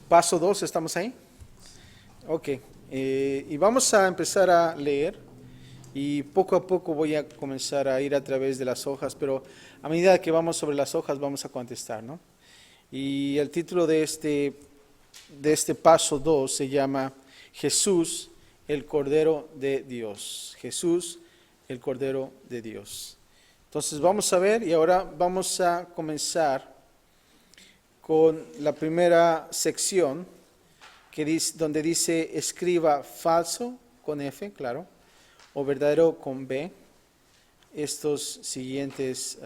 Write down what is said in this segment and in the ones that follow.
Paso 2, ¿estamos ahí? Ok, y vamos a empezar a leer y poco a poco voy a comenzar a ir a través de las hojas, pero a medida que vamos sobre las hojas vamos a contestar, ¿no? Y el título de este paso 2 se llama Jesús, el Cordero de Dios. Jesús, el Cordero de Dios. Entonces vamos a ver y ahora vamos a comenzar con la primera sección donde dice escriba falso con F, claro, o verdadero con B, estos siguientes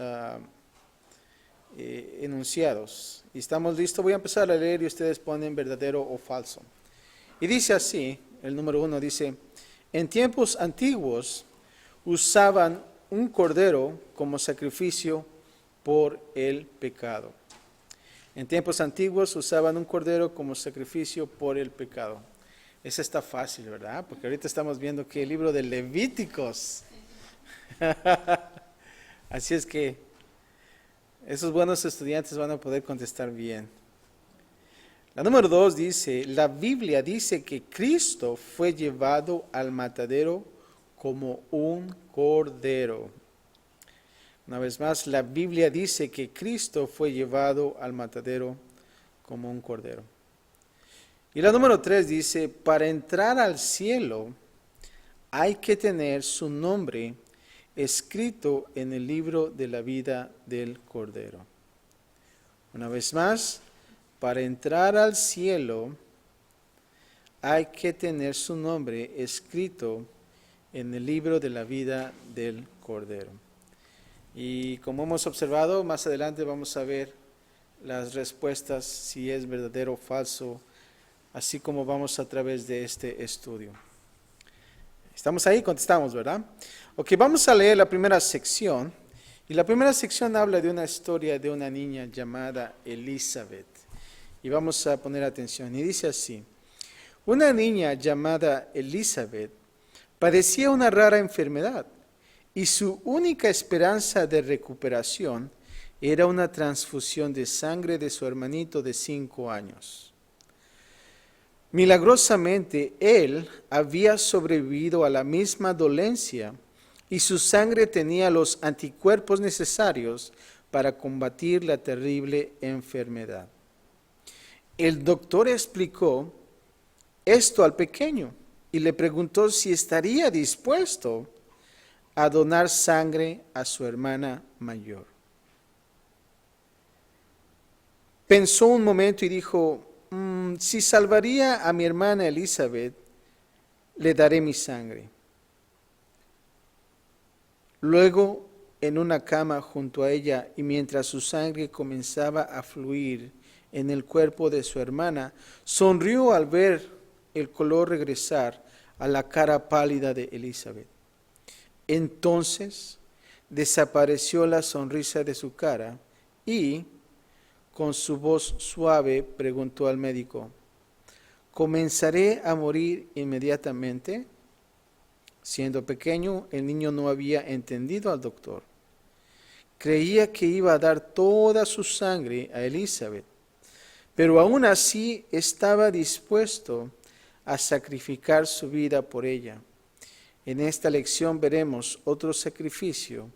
enunciados. ¿Y estamos listos? Voy a empezar a leer y ustedes ponen verdadero o falso. Y dice así, el número 1 dice, en tiempos antiguos usaban un cordero como sacrificio por el pecado. En tiempos antiguos usaban un cordero como sacrificio por el pecado. Esa está fácil, ¿verdad? Porque ahorita estamos viendo que el libro de Levíticos. Así es que esos buenos estudiantes van a poder contestar bien. La número 2 dice, la Biblia dice que Cristo fue llevado al matadero como un cordero. Una vez más, la Biblia dice que Cristo fue llevado al matadero como un cordero. Y la número 3 dice, para entrar al cielo hay que tener su nombre escrito en el libro de la vida del cordero. Una vez más, para entrar al cielo hay que tener su nombre escrito en el libro de la vida del cordero. Y como hemos observado, más adelante vamos a ver las respuestas, si es verdadero o falso, así como vamos a través de este estudio. ¿Estamos ahí? Contestamos, ¿verdad? Ok, vamos a leer la primera sección. Y la primera sección habla de una historia de una niña llamada Elizabeth. Y vamos a poner atención. Y dice así, una niña llamada Elizabeth padecía una rara enfermedad. Y su única esperanza de recuperación era una transfusión de sangre de su hermanito de 5 años. Milagrosamente, él había sobrevivido a la misma dolencia y su sangre tenía los anticuerpos necesarios para combatir la terrible enfermedad. El doctor explicó esto al pequeño y le preguntó si estaría dispuesto a donar sangre a su hermana mayor. Pensó un momento y dijo, si salvaría a mi hermana Elizabeth, le daré mi sangre. Luego, en una cama junto a ella, y mientras su sangre comenzaba a fluir en el cuerpo de su hermana, sonrió al ver el color regresar a la cara pálida de Elizabeth. Entonces desapareció la sonrisa de su cara y, con su voz suave, preguntó al médico, ¿comenzaré a morir inmediatamente? Siendo pequeño, el niño no había entendido al doctor. Creía que iba a dar toda su sangre a Elizabeth, pero aún así estaba dispuesto a sacrificar su vida por ella. En esta lección veremos otro sacrificio,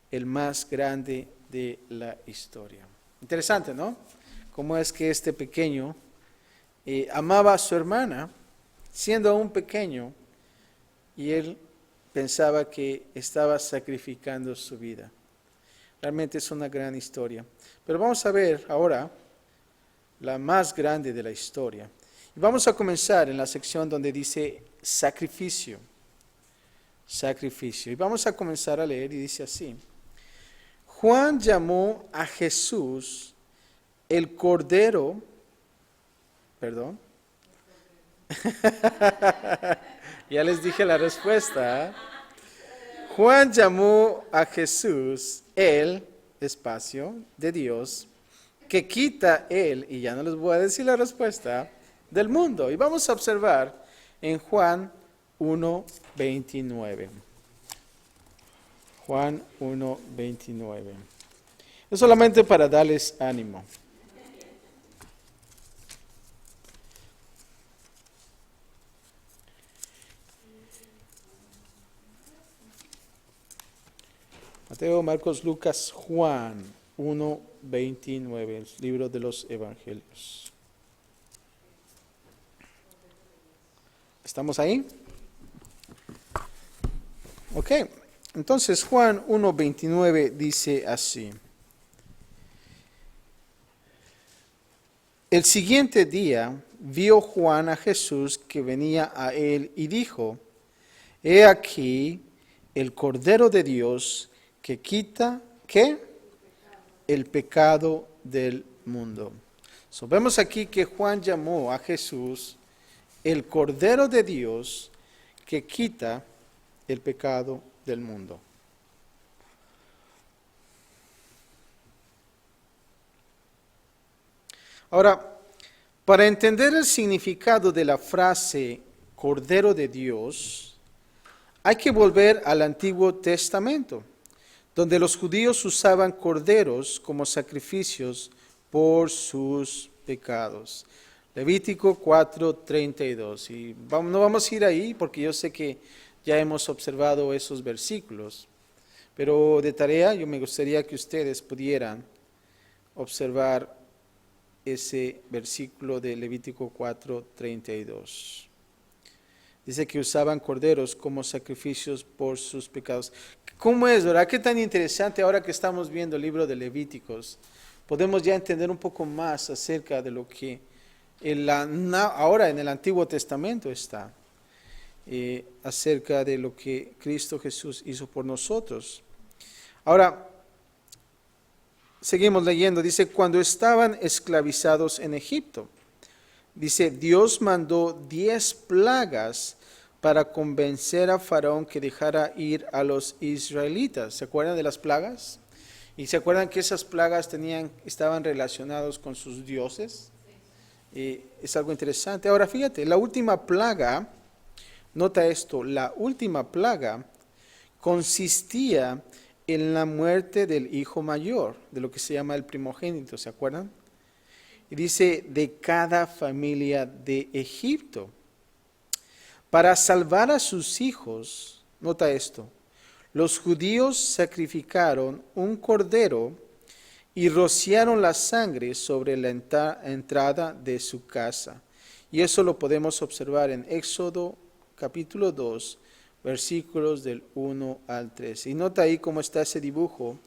el más grande de la historia. Interesante, ¿no? Cómo es que este pequeño amaba a su hermana, siendo aún pequeño, y él pensaba que estaba sacrificando su vida. Realmente es una gran historia. Pero vamos a ver ahora la más grande de la historia. Y vamos a comenzar en la sección donde dice sacrificio. Sacrificio. Y vamos a comenzar a leer y dice así. Juan llamó a Jesús el Cordero, perdón. Ya les dije la respuesta. Juan llamó a Jesús el espacio de Dios que quita él, y ya no les voy a decir la respuesta, del mundo. Y vamos a observar en Juan 1:29. Juan 1:29. Es solamente para darles ánimo. Mateo, Marcos, Lucas, Juan 1:29, el libro de los Evangelios. ¿Estamos ahí? Ok, entonces Juan 1:29 dice así. El siguiente día vio Juan a Jesús que venía a él y dijo, he aquí el Cordero de Dios que quita, ¿qué? El pecado del mundo. So, vemos aquí que Juan llamó a Jesús el Cordero de Dios que quita el pecado del mundo. Ahora, para entender el significado de la frase Cordero de Dios, hay que volver al Antiguo Testamento, donde los judíos usaban corderos como sacrificios por sus pecados. Levítico 4:32. Y no vamos a ir ahí porque yo sé que ya hemos observado esos versículos, pero de tarea yo me gustaría que ustedes pudieran observar ese versículo de Levítico 4:32. Dice que usaban corderos como sacrificios por sus pecados. ¿Cómo es, verdad? Qué tan interesante ahora que estamos viendo el libro de Levíticos. Podemos ya entender un poco más acerca de lo que ahora en el Antiguo Testamento está. Acerca de lo que Cristo Jesús hizo por nosotros. Ahora, seguimos leyendo. Dice, cuando estaban esclavizados en Egipto. Dice, Dios mandó 10 plagas para convencer a Faraón que dejara ir a los israelitas. ¿Se acuerdan de las plagas? ¿Y se acuerdan que esas plagas estaban relacionadas con sus dioses? Es algo interesante. Ahora fíjate, la última plaga, nota esto, la última plaga consistía en la muerte del hijo mayor, de lo que se llama el primogénito, ¿se acuerdan? Y dice, de cada familia de Egipto. Para salvar a sus hijos, nota esto, los judíos sacrificaron un cordero y rociaron la sangre sobre la entrada de su casa. Y eso lo podemos observar en Éxodo capítulo 2, versículos del 1 al 3. Y nota ahí cómo está ese dibujo,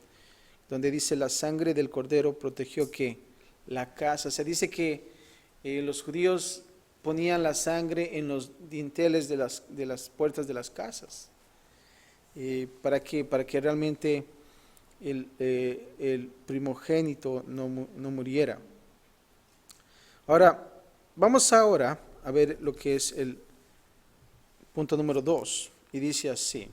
donde dice la sangre del cordero protegió ¿qué? La casa. Se dice que los judíos ponían la sangre en los dinteles de las puertas de las casas. ¿Para qué? Para que realmente el primogénito no muriera. Ahora, vamos ahora a ver lo que es el punto número 2. Y dice así.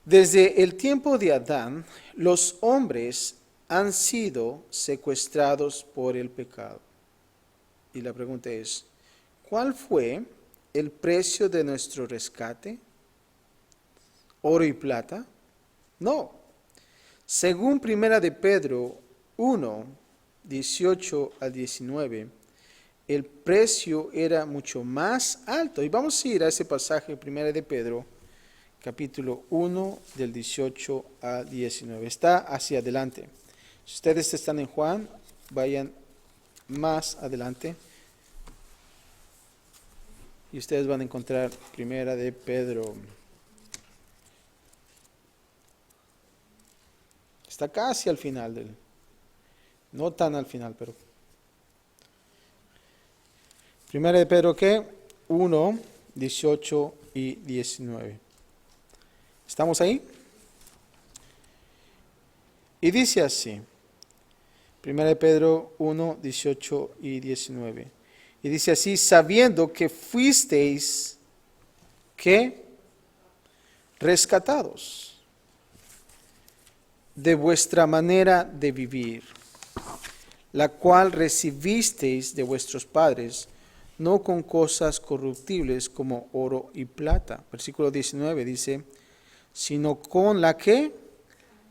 Desde el tiempo de Adán, los hombres han sido secuestrados por el pecado. Y la pregunta es, ¿cuál fue el precio de nuestro rescate? ¿Oro y plata? No. Según 1 de Pedro 1, 18 al 19, el precio era mucho más alto. Y vamos a ir a ese pasaje, 1 de Pedro, capítulo 1, del 18 al 19. Está hacia adelante. Si ustedes están en Juan, vayan más adelante. Y ustedes van a encontrar 1 de Pedro. Está casi al final no tan al final, pero 1 de Pedro, ¿qué? 1, 18 y 19. ¿Estamos ahí? Y dice así, 1 de Pedro 1, 18 y 19. Y dice así, sabiendo que fuisteis, ¿qué? Rescatados de vuestra manera de vivir, la cual recibisteis de vuestros padres, no con cosas corruptibles como oro y plata. Versículo 19 dice, sino con la que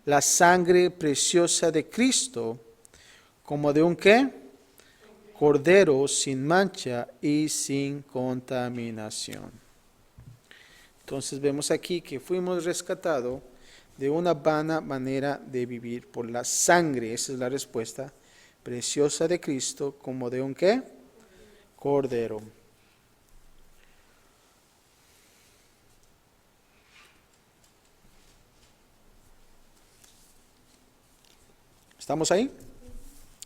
la sangre preciosa de Cristo, como de un ¿qué? Cordero sin mancha y sin contaminación. Entonces vemos aquí que fuimos rescatados de una vana manera de vivir por la sangre. Esa es la respuesta preciosa de Cristo, como de un ¿qué? Cordero. ¿Estamos ahí?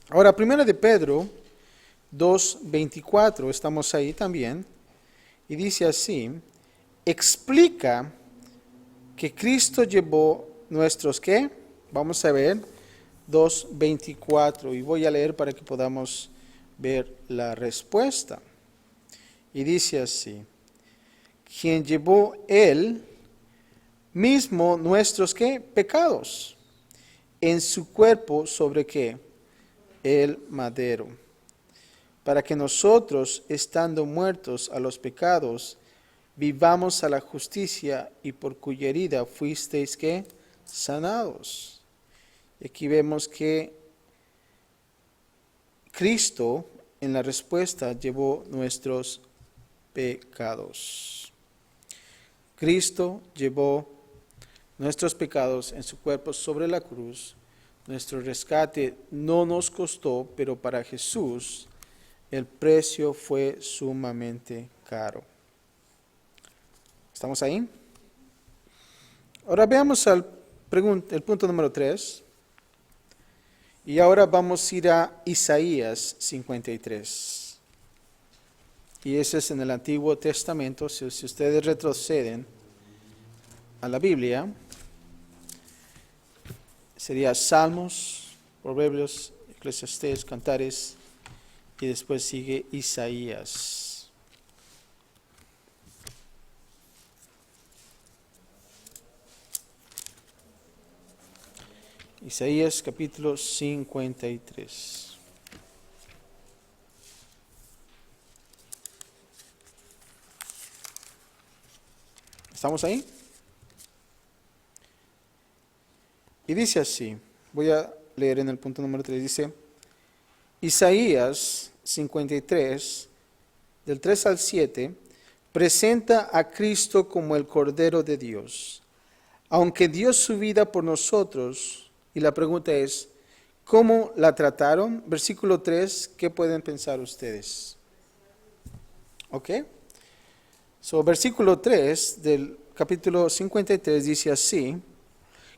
Ahora, primera de Pedro 2:24, estamos ahí también, y dice así, explica que Cristo llevó nuestros ¿qué? Vamos a ver 2:24, y voy a leer para que podamos ver la respuesta. Y dice así, quien llevó él mismo nuestros ¿qué? Pecados en su cuerpo sobre qué? El madero, para que nosotros, estando muertos a los pecados, vivamos a la justicia, y por cuya herida fuisteis ¿qué? Sanados. Y aquí vemos que Cristo en la respuesta llevó nuestros pecados. Cristo llevó nuestros pecados en su cuerpo sobre la cruz. Nuestro rescate no nos costó, pero para Jesús el precio fue sumamente caro. ¿Estamos ahí? Ahora veamos el punto número 3. Y ahora vamos a ir a Isaías 53. Y ese es en el Antiguo Testamento. Si ustedes retroceden a la Biblia, sería Salmos, Proverbios, Eclesiastés, Cantares, y después sigue Isaías. Isaías capítulo 53. ¿Estamos ahí? Y dice así, voy a leer en el punto número 3, dice, Isaías 53, del 3 al 7, presenta a Cristo como el Cordero de Dios, aunque dio su vida por nosotros. Y la pregunta es, ¿cómo la trataron? Versículo 3, ¿qué pueden pensar ustedes? ¿Ok? Versículo 3 del capítulo 53 dice así,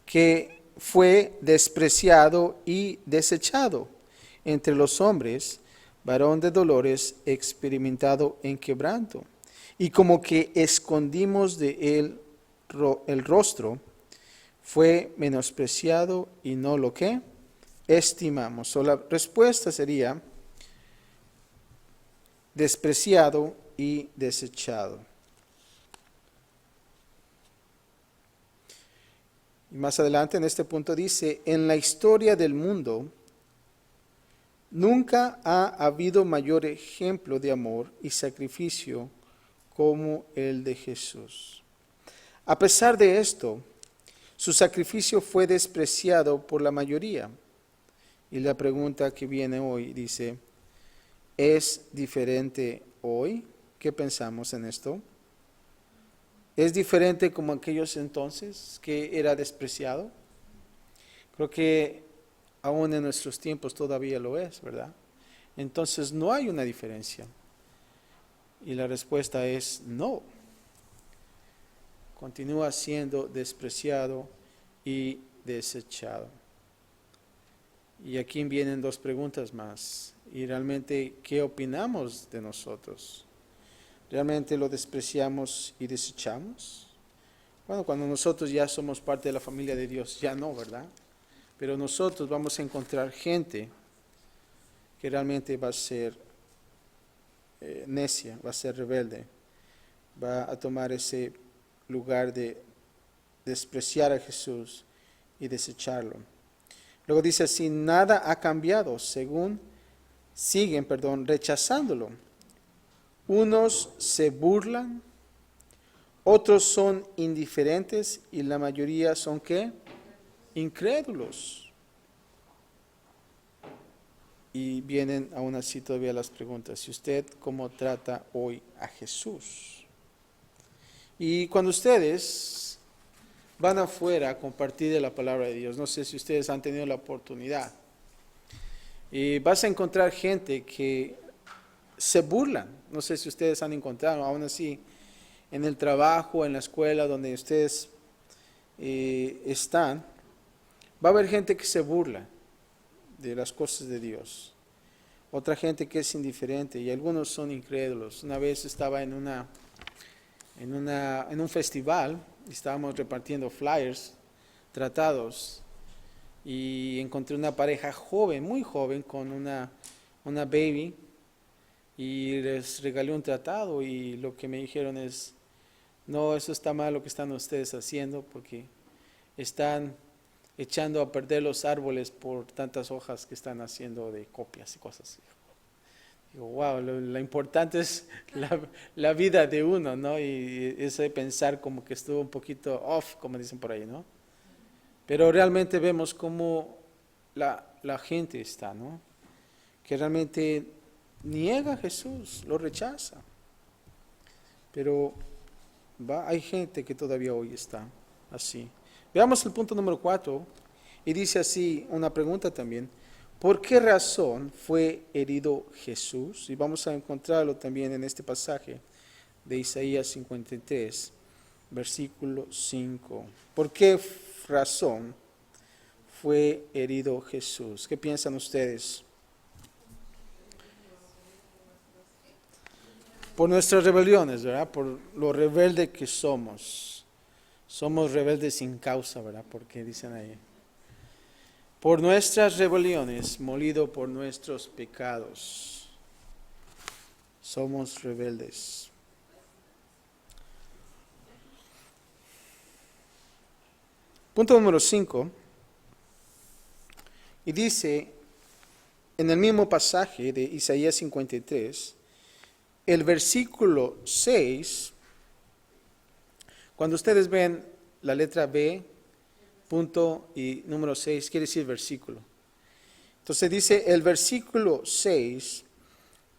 que fue despreciado y desechado entre los hombres, varón de dolores, experimentado en quebranto, y como que escondimos de él el rostro, fue menospreciado y no lo que estimamos. La respuesta sería despreciado y desechado. Y más adelante en este punto dice, en la historia del mundo nunca ha habido mayor ejemplo de amor y sacrificio como el de Jesús. A pesar de esto, su sacrificio fue despreciado por la mayoría. Y la pregunta que viene hoy dice, ¿es diferente hoy? ¿Qué pensamos en esto? ¿Es diferente como aquellos entonces que era despreciado? Creo que aún en nuestros tiempos todavía lo es, ¿verdad? Entonces no hay una diferencia. Y la respuesta es no. Continúa siendo despreciado y desechado. Y aquí vienen dos preguntas más. Y realmente, ¿qué opinamos de nosotros? ¿Realmente lo despreciamos y desechamos? Bueno, cuando nosotros ya somos parte de la familia de Dios, ya no, ¿verdad? Pero nosotros vamos a encontrar gente que realmente va a ser necia, va a ser rebelde, va a tomar ese lugar de despreciar a Jesús y desecharlo. Luego dice así, nada ha cambiado, siguen rechazándolo. Unos se burlan, otros son indiferentes y la mayoría son ¿qué? Incrédulos. Y vienen aún así todavía las preguntas. ¿Y usted cómo trata hoy a Jesús? Y cuando ustedes van afuera a compartir de la palabra de Dios. No sé si ustedes han tenido la oportunidad. Y vas a encontrar gente que se burlan. No sé si ustedes han encontrado, aún así, en el trabajo, en la escuela, donde ustedes están, va a haber gente que se burla de las cosas de Dios. Otra gente que es indiferente y algunos son incrédulos. Una vez estaba en un festival, estábamos repartiendo flyers, tratados, y encontré una pareja joven, muy joven, con una baby, y les regalé un tratado, y lo que me dijeron es: no, eso está mal lo que están ustedes haciendo, porque están echando a perder los árboles por tantas hojas que están haciendo de copias y cosas así. Digo, wow, lo importante es la vida de uno, ¿no? Y eso de pensar como que estuvo un poquito off, como dicen por ahí, ¿no? Pero realmente vemos cómo la gente está, ¿no? Que realmente niega a Jesús, lo rechaza. Pero hay gente que todavía hoy está así. Veamos el punto número 4, y dice así, una pregunta también: ¿por qué razón fue herido Jesús? Y vamos a encontrarlo también en este pasaje de Isaías 53, versículo 5. ¿Por qué razón fue herido Jesús? ¿Qué piensan ustedes? Por nuestras rebeliones, ¿verdad? Por lo rebelde que somos. Somos rebeldes sin causa, ¿verdad? Porque dicen ahí: por nuestras rebeliones, molido por nuestros pecados, somos rebeldes. Punto número 5. Y dice, en el mismo pasaje de Isaías 53, el versículo 6, cuando ustedes ven la letra B, punto y número 6, quiere decir versículo. Entonces dice, el versículo 6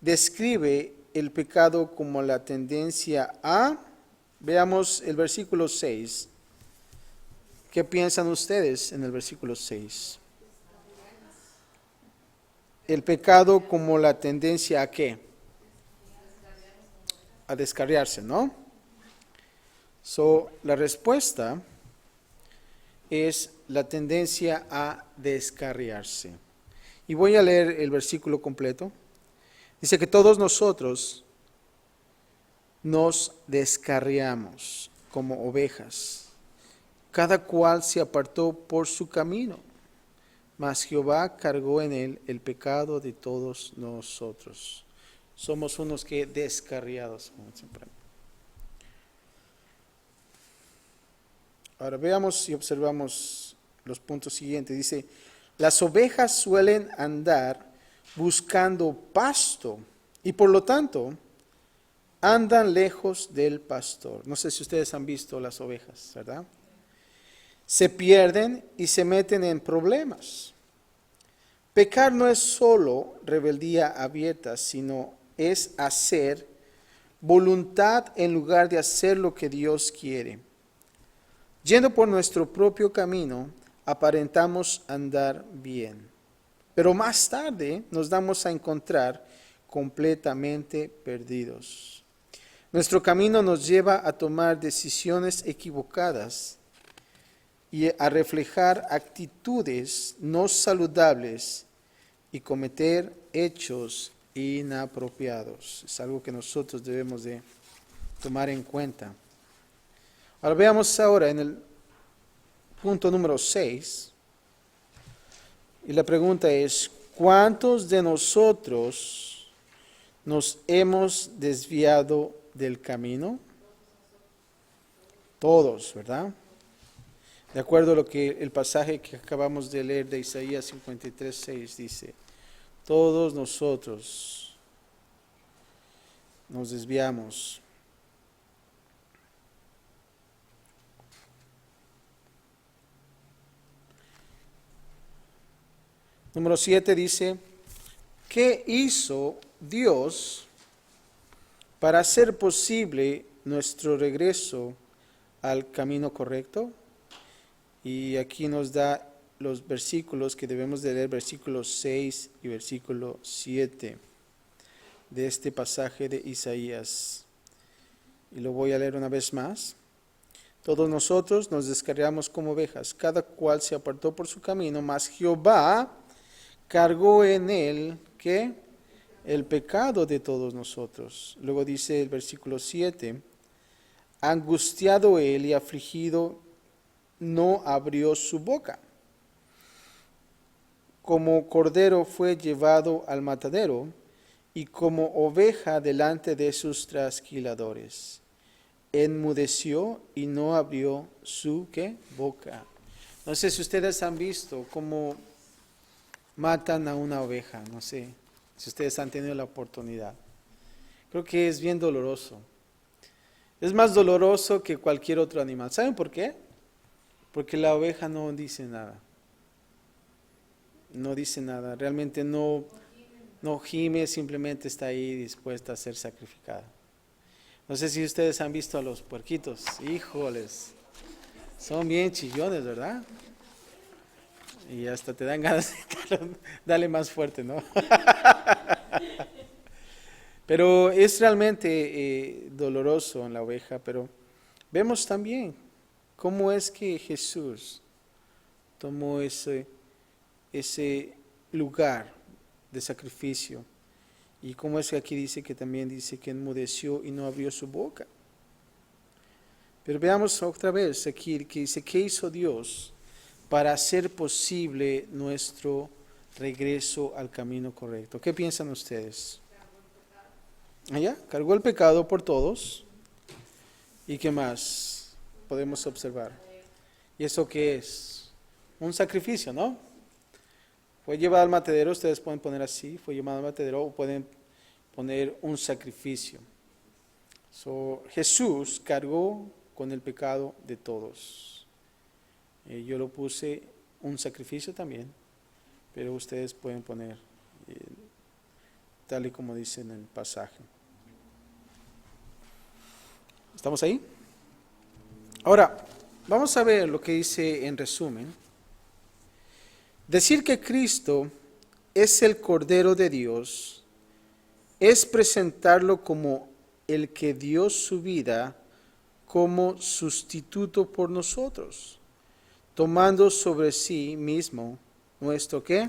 describe el pecado como la tendencia a, veamos el versículo 6. ¿Qué piensan ustedes en el versículo 6? El pecado como la tendencia a ¿qué? A descarriarse, ¿no? La respuesta es la tendencia a descarriarse. Y voy a leer el versículo completo. Dice que todos nosotros nos descarriamos como ovejas. Cada cual se apartó por su camino, mas Jehová cargó en él el pecado de todos nosotros. Somos unos que descarriados, como siempre. Ahora veamos y observamos los puntos siguientes. Dice, las ovejas suelen andar buscando pasto y por lo tanto andan lejos del pastor. No sé si ustedes han visto las ovejas, ¿verdad? Se pierden y se meten en problemas. Pecar no es solo rebeldía abierta, sino es hacer voluntad en lugar de hacer lo que Dios quiere. Yendo por nuestro propio camino, aparentamos andar bien, pero más tarde nos damos a encontrar completamente perdidos. Nuestro camino nos lleva a tomar decisiones equivocadas y a reflejar actitudes no saludables y cometer hechos inapropiados. Es algo que nosotros debemos de tomar en cuenta. Ahora veamos ahora en el punto número 6, y la pregunta es, ¿cuántos de nosotros nos hemos desviado del camino? Todos, ¿verdad? De acuerdo a lo que el pasaje que acabamos de leer de Isaías 53, 6 dice, todos nosotros nos desviamos. Número 7 dice, ¿qué hizo Dios para hacer posible nuestro regreso al camino correcto? Y aquí nos da los versículos que debemos de leer, versículo 6 y versículo 7 de este pasaje de Isaías. Y lo voy a leer una vez más. Todos nosotros nos descarriamos como ovejas, cada cual se apartó por su camino, mas Jehová cargó en él, ¿qué? El pecado de todos nosotros. Luego dice el versículo 7, angustiado él y afligido, no abrió su boca. Como cordero fue llevado al matadero, y como oveja delante de sus trasquiladores. Enmudeció y no abrió su ¿qué? Boca. No sé si ustedes han visto cómo matan a una oveja, no sé si ustedes han tenido la oportunidad. Creo que es bien doloroso. Es más doloroso que cualquier otro animal. ¿Saben por qué? Porque la oveja no dice nada. No dice nada, realmente no gime, simplemente está ahí dispuesta a ser sacrificada. No sé si ustedes han visto a los puerquitos, híjoles, son bien chillones, ¿verdad? Y hasta te dan ganas de darle más fuerte, ¿no? Pero es realmente doloroso en la oveja, pero vemos también cómo es que Jesús tomó ese lugar de sacrificio. Y cómo es que aquí dice que también dice que enmudeció y no abrió su boca. Pero veamos otra vez aquí que dice, ¿qué hizo Dios para hacer posible nuestro regreso al camino correcto? ¿Qué piensan ustedes? Allá, cargó el pecado por todos. ¿Y qué más podemos observar? ¿Y eso qué es? Un sacrificio, ¿no? Fue llevado al matadero, ustedes pueden poner así, fue llevado al matadero, o pueden poner un sacrificio. Jesús cargó con el pecado de todos. Yo lo puse un sacrificio también, pero ustedes pueden poner tal y como dice en el pasaje. ¿Estamos ahí? Ahora, vamos a ver lo que dice en resumen. Decir que Cristo es el Cordero de Dios es presentarlo como el que dio su vida como sustituto por nosotros, tomando sobre sí mismo nuestro ¿qué?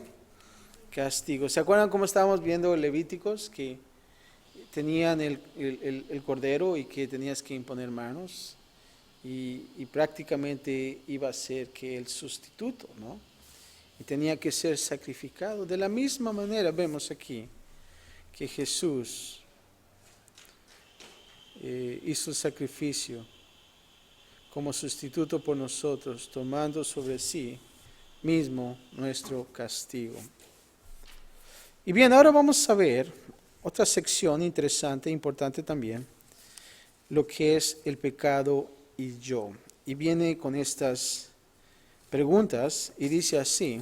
Castigo. ¿Se acuerdan cómo estábamos viendo Levíticos? Que tenían el cordero y que tenías que imponer manos y prácticamente iba a ser que el sustituto, ¿no? Y tenía que ser sacrificado. De la misma manera vemos aquí que Jesús hizo el sacrificio como sustituto por nosotros, tomando sobre sí mismo nuestro castigo. Y bien, ahora vamos a ver otra sección interesante, importante también, lo que es el pecado y yo. Y viene con estas preguntas y dice así,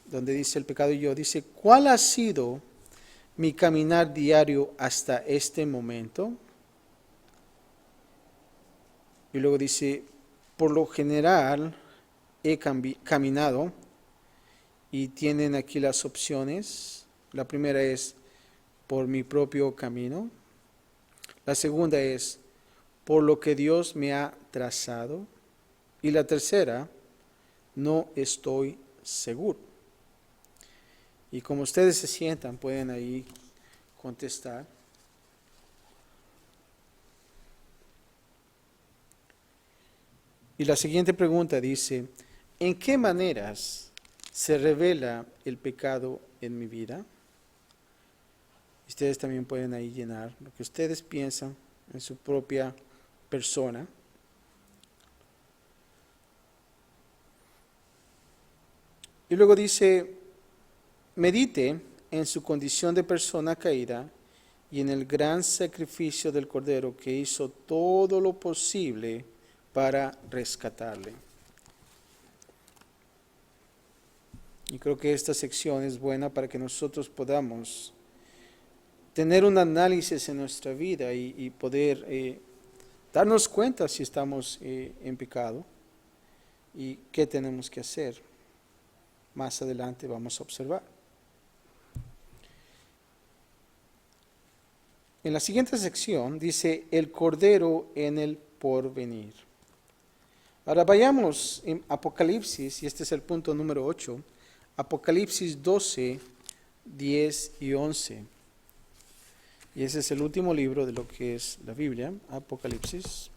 donde dice el pecado y yo, dice, ¿cuál ha sido mi caminar diario hasta este momento? Y luego dice, por lo general he caminado, y tienen aquí las opciones. La primera es por mi propio camino. La segunda es por lo que Dios me ha trazado. Y la tercera, no estoy seguro. Y como ustedes se sientan, pueden ahí contestar. Y la siguiente pregunta dice, ¿en qué maneras se revela el pecado en mi vida? Ustedes también pueden ahí llenar lo que ustedes piensan en su propia persona. Y luego dice, medite en su condición de persona caída y en el gran sacrificio del Cordero que hizo todo lo posible para rescatarle. Y creo que esta sección es buena para que nosotros podamos tener un análisis en nuestra vida y poder darnos cuenta si estamos en pecado ¿Y qué tenemos que hacer? Más adelante vamos a observar. En la siguiente sección dice el Cordero en el porvenir. Ahora vayamos en Apocalipsis, y este es el punto número 8, Apocalipsis 12, 10 y 11. Y ese es el último libro de lo que es la Biblia, Apocalipsis.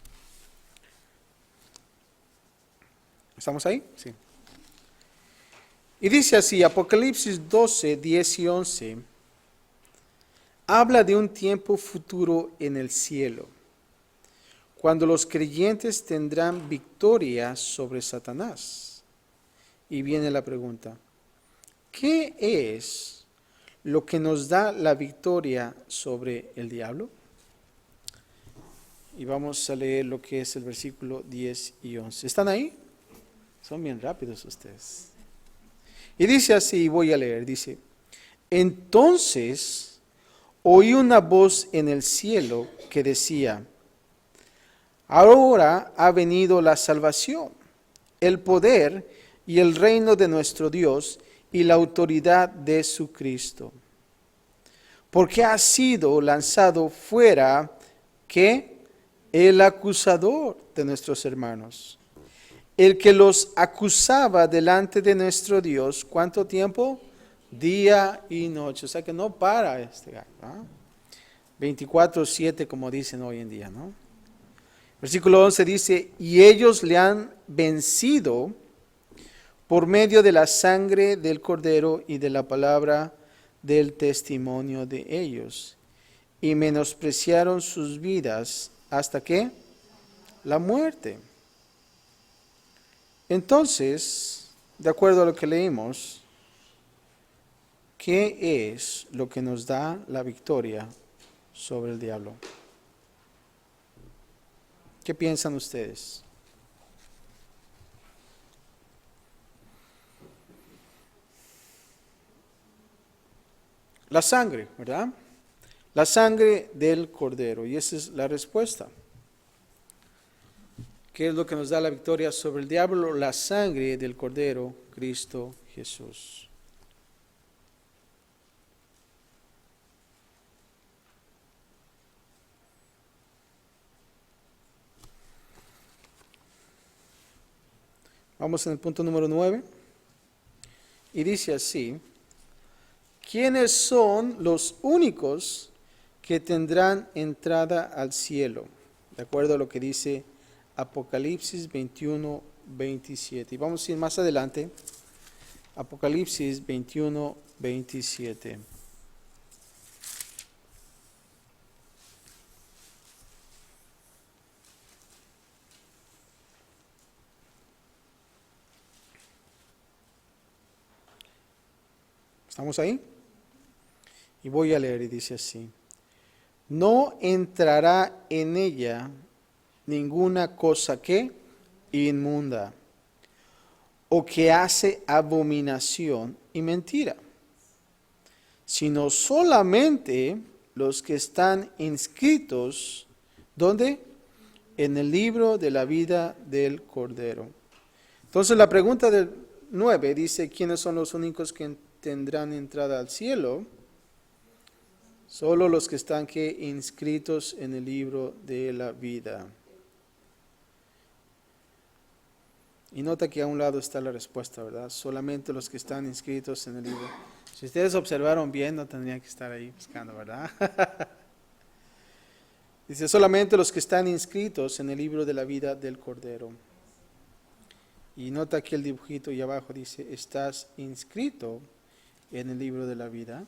¿Estamos ahí? Sí. Y dice así, Apocalipsis 12, 10 y 11, habla de un tiempo futuro en el cielo, cuando los creyentes tendrán victoria sobre Satanás. Y viene la pregunta, ¿qué es lo que nos da la victoria sobre el diablo? Y vamos a leer lo que es el versículo 10 y 11. ¿Están ahí? Son bien rápidos ustedes. Y dice así, voy a leer, dice, entonces oí una voz en el cielo que decía, ahora ha venido la salvación, el poder y el reino de nuestro Dios y la autoridad de su Cristo. Porque ha sido lanzado fuera, ¿qué? El acusador de nuestros hermanos, el que los acusaba delante de nuestro Dios, ¿cuánto tiempo? Día y noche, o sea que no para este gallo, ¿no? 24/7 como dicen hoy en día, ¿no? Versículo 11 dice, y ellos le han vencido por medio de la sangre del Cordero y de la palabra del testimonio de ellos, y menospreciaron sus vidas hasta ¿qué? La muerte. Entonces, de acuerdo a lo que leímos, ¿qué es lo que nos da la victoria sobre el diablo? ¿Qué piensan ustedes? La sangre, ¿verdad? La sangre del Cordero, y esa es la respuesta. ¿Qué es lo que nos da la victoria sobre el diablo? La sangre del Cordero, Cristo Jesús. Vamos en el punto número 9. Y dice así, ¿quiénes son los únicos que tendrán entrada al cielo? De acuerdo a lo que dice Apocalipsis 21, 27. Y vamos a ir más adelante. Apocalipsis 21, 27. ¿Estamos ahí? Y voy a leer y dice así. No entrará en ella ninguna cosa que inmunda o que hace abominación y mentira, sino solamente los que están inscritos, ¿dónde? En el libro de la vida del Cordero. Entonces la pregunta del 9 dice, ¿quiénes son los únicos que tendrán entrada al cielo? Solo los que están inscritos en el libro de la vida. Y nota que a un lado está la respuesta, ¿verdad? Solamente los que están inscritos en el libro. Si ustedes observaron bien, no tendrían que estar ahí buscando, ¿verdad? Dice, solamente los que están inscritos en el libro de la vida del Cordero. Y nota aquí el dibujito y abajo dice, estás inscrito en el libro de la vida.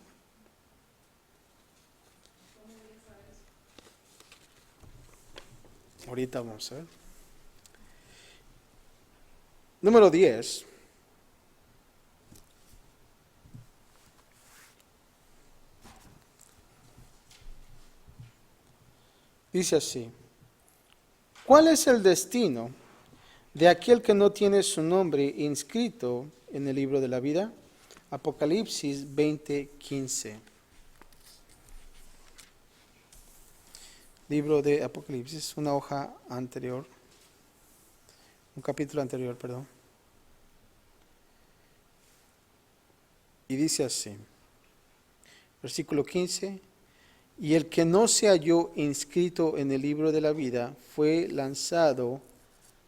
Ahorita vamos a ver. Número 10. Dice así, ¿cuál es el destino de aquel que no tiene su nombre inscrito en el libro de la vida? Apocalipsis 20:15. Libro de Apocalipsis, una hoja anterior, un capítulo anterior, perdón. Y dice así, versículo 15, y el que no se halló inscrito en el libro de la vida fue lanzado,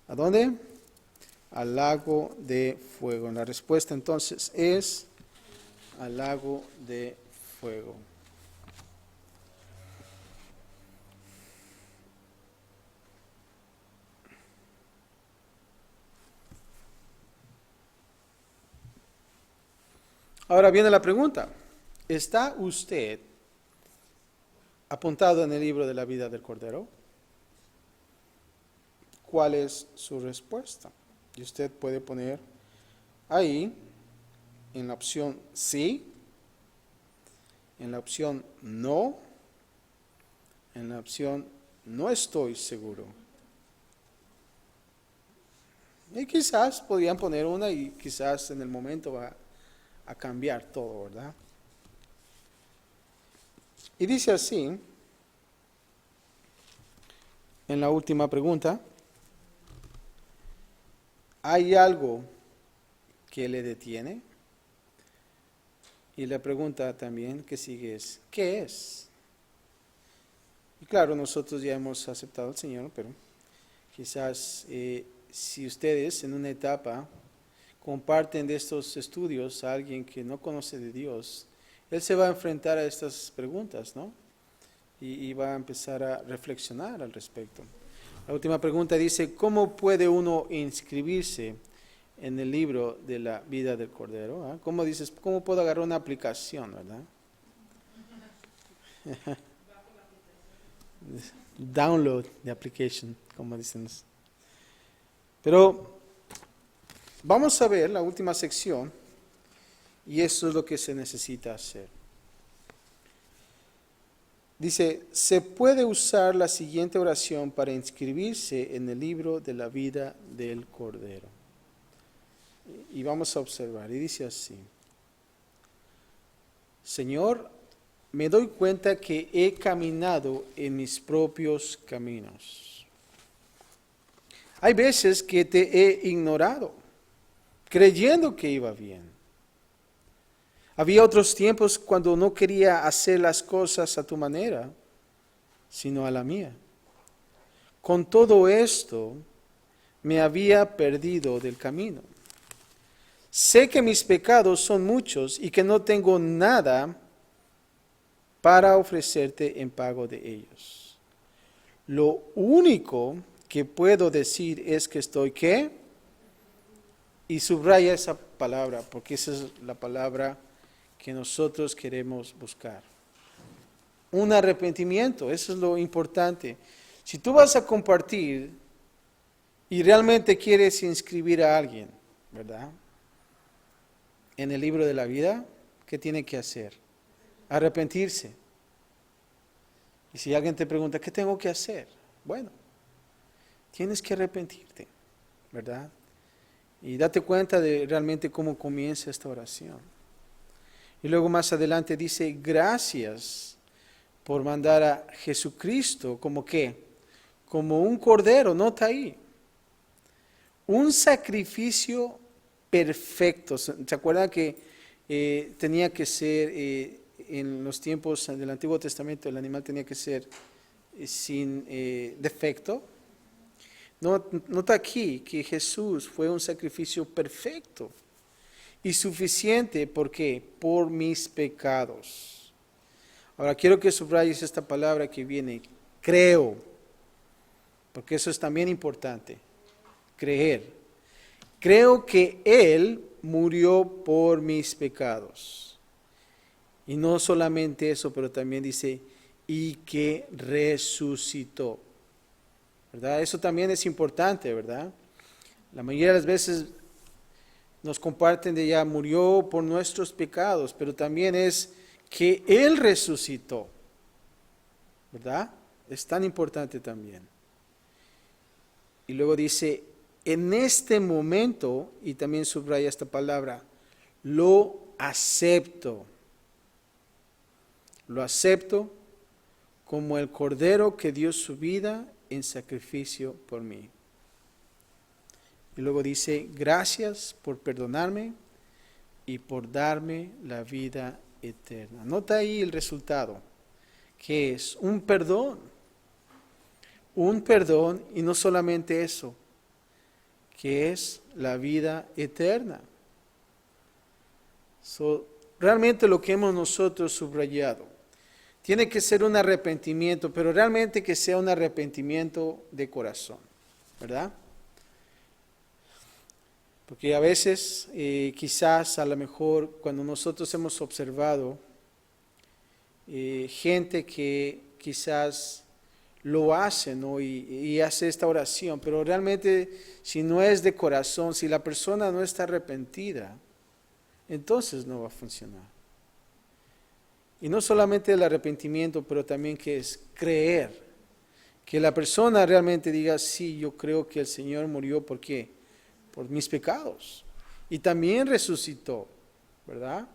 ¿a dónde? Al lago de fuego. La respuesta entonces es al lago de fuego. Ahora viene la pregunta, ¿está usted apuntado en el libro de la vida del Cordero? ¿Cuál es su respuesta? Y usted puede poner ahí, en la opción sí, en la opción no, en la opción no estoy seguro. Y quizás podrían poner una y quizás en el momento va a cambiar todo, ¿verdad? Y dice así, en la última pregunta, ¿hay algo que le detiene? Y la pregunta también que sigue es, ¿qué es? Y claro, nosotros ya hemos aceptado al Señor, pero quizás si ustedes en una etapa comparten de estos estudios a alguien que no conoce de Dios, él se va a enfrentar a estas preguntas, ¿no? Y va a empezar a reflexionar al respecto. La última pregunta dice, ¿cómo puede uno inscribirse en el libro de la vida del Cordero? ¿Ah? ¿Cómo dices, cómo puedo agarrar una aplicación, verdad? Download the application, como dicen. Pero vamos a ver la última sección y eso es lo que se necesita hacer. Dice, se puede usar la siguiente oración para inscribirse en el libro de la vida del Cordero. Y vamos a observar, y dice así, Señor, me doy cuenta que he caminado en mis propios caminos. Hay veces que te he ignorado, creyendo que iba bien. Había otros tiempos cuando no quería hacer las cosas a tu manera, sino a la mía. Con todo esto, me había perdido del camino. Sé que mis pecados son muchos y que no tengo nada para ofrecerte en pago de ellos. Lo único que puedo decir es que estoy, ¿qué? Y subraya esa palabra, porque esa es la palabra que nosotros queremos buscar. Un arrepentimiento, eso es lo importante. Si tú vas a compartir y realmente quieres inscribir a alguien, ¿verdad? En el libro de la vida, ¿qué tiene que hacer? Arrepentirse. Y si alguien te pregunta, ¿qué tengo que hacer? Bueno, tienes que arrepentirte, ¿verdad? Y date cuenta de realmente cómo comienza esta oración. Y luego más adelante dice, gracias por mandar a Jesucristo, ¿como qué? Como un cordero, nota ahí. Un sacrificio perfecto. ¿Se acuerdan que tenía que ser, en los tiempos del Antiguo Testamento, el animal tenía que ser sin defecto? Nota aquí que Jesús fue un sacrificio perfecto y suficiente, ¿por qué? Por mis pecados. Ahora quiero que subrayes esta palabra que viene, creo, porque eso es también importante, creer. Creo que Él murió por mis pecados. Y no solamente eso, pero también dice, y que resucitó. ¿Verdad? Eso también es importante, ¿verdad? La mayoría de las veces nos comparten de ya murió por nuestros pecados, pero también es que Él resucitó, ¿verdad? Es tan importante también. Y luego dice, en este momento, y también subraya esta palabra, lo acepto. Lo acepto como el Cordero que dio su vida en sacrificio por mí. Y luego dice, gracias por perdonarme, y por darme la vida eterna. Nota ahí el resultado, que es un perdón y no solamente eso, que es la vida eterna. Realmente lo que hemos nosotros subrayado, tiene que ser un arrepentimiento, pero realmente que sea un arrepentimiento de corazón, ¿verdad? Porque a veces, quizás a lo mejor cuando nosotros hemos observado gente que quizás lo hace, ¿no? y hace esta oración, pero realmente si no es de corazón, si la persona no está arrepentida, entonces no va a funcionar. Y no solamente el arrepentimiento, pero también que es creer, que la persona realmente diga, sí, yo creo que el Señor murió, ¿por qué? Por mis pecados. Y también resucitó, ¿verdad?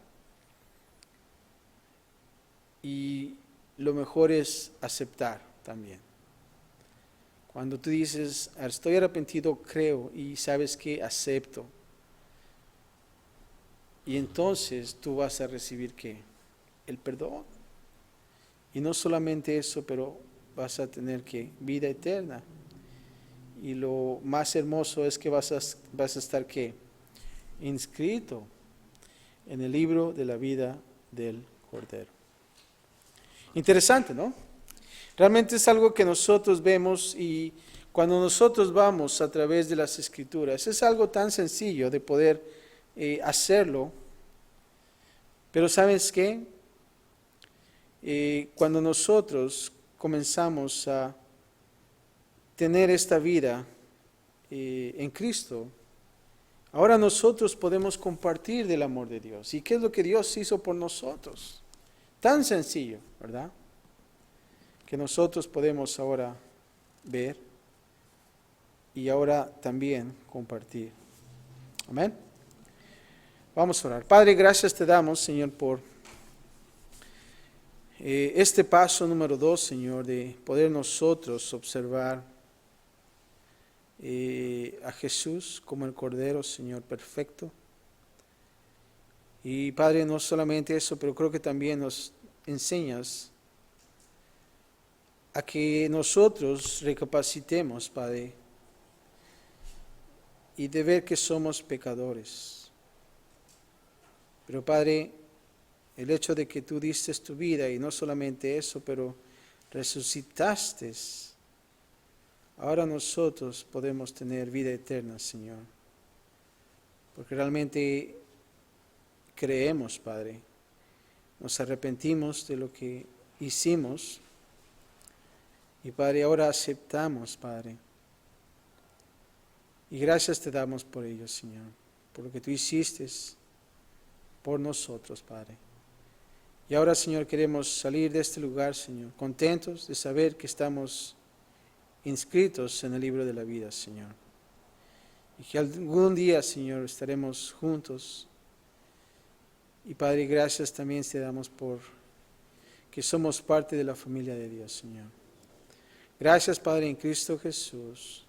Y lo mejor es aceptar también. Cuando tú dices, estoy arrepentido, creo, y sabes que acepto. Y entonces tú vas a recibir ¿qué? El perdón. Y no solamente eso, pero vas a tener que vida eterna. Y lo más hermoso es que vas a estar ¿qué? Inscrito en el libro de la vida del Cordero. Interesante, ¿no? Realmente es algo que nosotros vemos y cuando nosotros vamos a través de las Escrituras, es algo tan sencillo de poder hacerlo. Pero ¿sabes qué? Cuando nosotros comenzamos a tener esta vida en Cristo, ahora nosotros podemos compartir del amor de Dios. ¿Y qué es lo que Dios hizo por nosotros? Tan sencillo, ¿verdad? Que nosotros podemos ahora ver y ahora también compartir. Amén. Vamos a orar. Padre, gracias te damos, Señor, por este paso número 2, Señor, de poder nosotros observar a Jesús como el Cordero, Señor, perfecto. Y Padre, no solamente eso, pero creo que también nos enseñas a que nosotros recapacitemos, Padre, y de ver que somos pecadores. Pero Padre, el hecho de que tú diste tu vida, y no solamente eso, pero resucitaste, ahora nosotros podemos tener vida eterna, Señor. Porque realmente creemos, Padre, nos arrepentimos de lo que hicimos, y Padre, ahora aceptamos, Padre. Y gracias te damos por ello, Señor, por lo que tú hiciste por nosotros, Padre. Y ahora, Señor, queremos salir de este lugar, Señor, contentos de saber que estamos inscritos en el libro de la vida, Señor. Y que algún día, Señor, estaremos juntos. Y Padre, gracias también te damos por que somos parte de la familia de Dios, Señor. Gracias, Padre, en Cristo Jesús.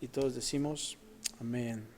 Y todos decimos, amén.